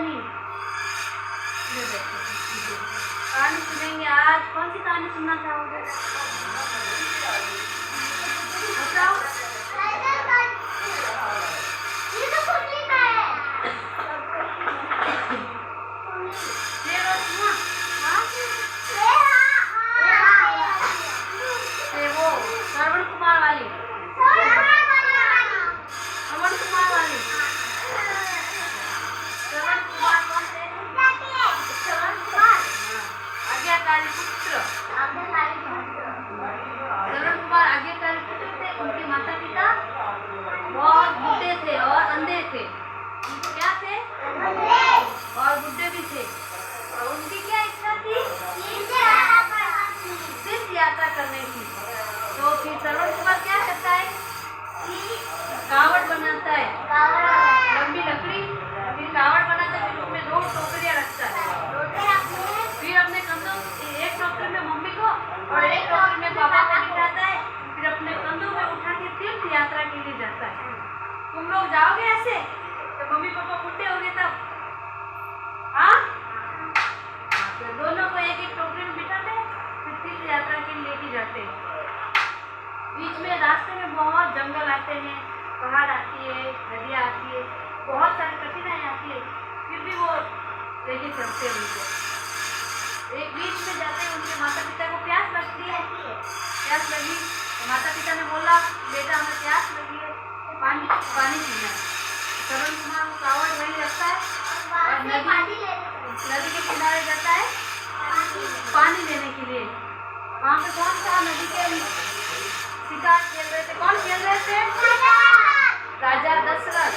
नहीं? कहानी सुनेंगे आज। कौन सी कहानी सुनना चाहोगे? बताओ। श्रवण कुमार वाली। श्रवण कुमार वाली। श्रवण कुमार कौन थे? आज्ञाकारी पुत्र। श्रवण कुमार आज्ञाकारी पुत्र थे। उनके माता पिता बहुत बूढ़े थे और अंधे थे। उनको क्या थे? और बुढ़े भी थे। और उनकी क्या इच्छा थी? तीर्थ यात्रा करने की। तो फिर श्रवण कुमार क्या करता है? कावड़ बनाता है, लंबी लकड़ी। फिर कावड़ बनाता है, फिर उसमें 2 टोकरियां रखता है। फिर अपने कंधों, एक टोकरी में मम्मी को और एक टोकरी में पापा को बिठाता है। फिर अपने कंधों में उठा के तीर्थ यात्रा के लिए जाता है। तुम लोग जाओगे ऐसे? तो मम्मी पापा बुढ़े हो गए तब? हाँ, तो दोनों को एक एक टोकरी में बिठाते हैं, फिर तीर्थ यात्रा के लिए लेके जाते हैं। बीच में रास्ते में बहुत जंगल आते हैं, पहाड़ आती है, नदियाँ आती है, बहुत सारी कठिनाई आती है, फिर भी वो लेके चलते हैं उनको। एक बीच में जाते हैं, उनके माता पिता को प्यास लगती है। प्यास लगी तो माता पिता ने बोला, बेटा हमें प्यास लगी है, पानी पीना है। श्रवण कुमार को कावड़ वहीं रखता है और नदी के किनारे जाता है पानी लेने के लिए। वहाँ पे कौन था? नदी के शिकार खेल रहे थे। कौन खेल रहे थे? राजा दशरथ।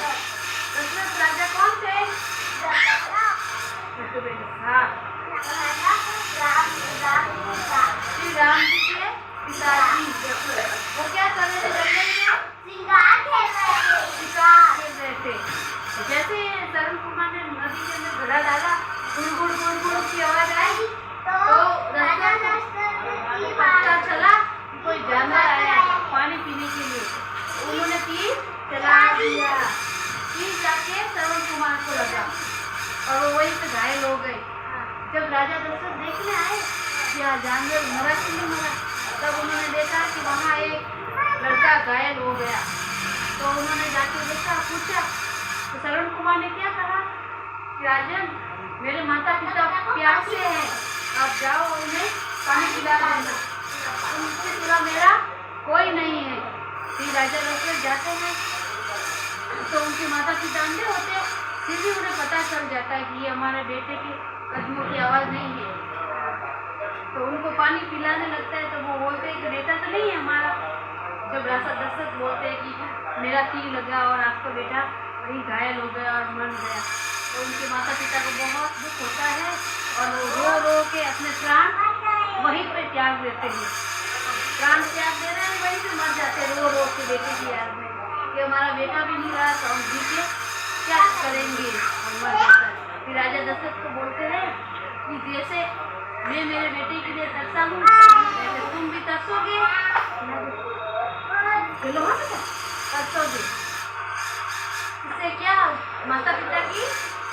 दशरथ राजा कौन थे? हाँ, श्री राम जी के पिताजी। वो क्या कर रहे थे? जंगल में शिकार खेल रहे थे। जैसे श्रवण कुमार ने नदी के अंदर घड़ा डाला, गुड़ गुड़ गुड़ की आवाज आई, तो रास्ते को पता चला कि कोई जानवर आया पानी पीने के लिए। उन्होंने तीर चला दिया। तीर जाके श्रवण कुमार को लगा और वो वहीं पे घायल हो गए। जब राजा दशरथ देखने आए कि यह जानवर मरा कि नहीं मरा, तब उन्होंने देखा कि वहाँ एक लड़का घायल हो गया। तो उन्होंने जाके देखा, पूछा, तो श्रवण कुमार ने क्या कहा कि राजन, मेरे माता पिता प्यासे हैं, आप जाओ उन्हें पानी पिला देना, उनसे सिवा मेरा कोई नहीं है। फिर राजा दशरथ जाते हैं तो उनके माता पिता अंधे होते हैं, फिर भी उन्हें पता चल जाता है कि ये हमारे बेटे के कदमों की आवाज़ नहीं है। तो उनको पानी पिलाने लगता है, तो वो बोलते हैं कि बेटा तो नहीं है हमारा। जब राजा दशरथ बोलते हैं कि मेरा तीर लगा और आपका बेटा वही घायल हो गया और मर गया, तो उनके माता पिता को बहुत दुख होता है और वो रो रो के अपने प्राण वहीं पर त्याग देते हैं। प्राण त्याग दे रहे हैं, वहीं से मर जाते हैं रो रो के बेटे की याद में कि हमारा बेटा भी नहीं रहा, तो हम जी के क्या करेंगे, और मर जाता है। फिर राजा दशरथ को बोलते हैं कि जैसे मैं मेरे बेटे के लिए तरसा हूँ, वैसे तुम भी तरसोगे, तरसोगे। इससे क्या माता पिता की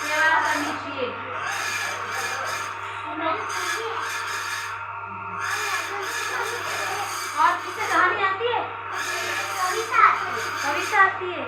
सेवा करनी चाहिए। और किससे कहानी आती है? कविता आती है।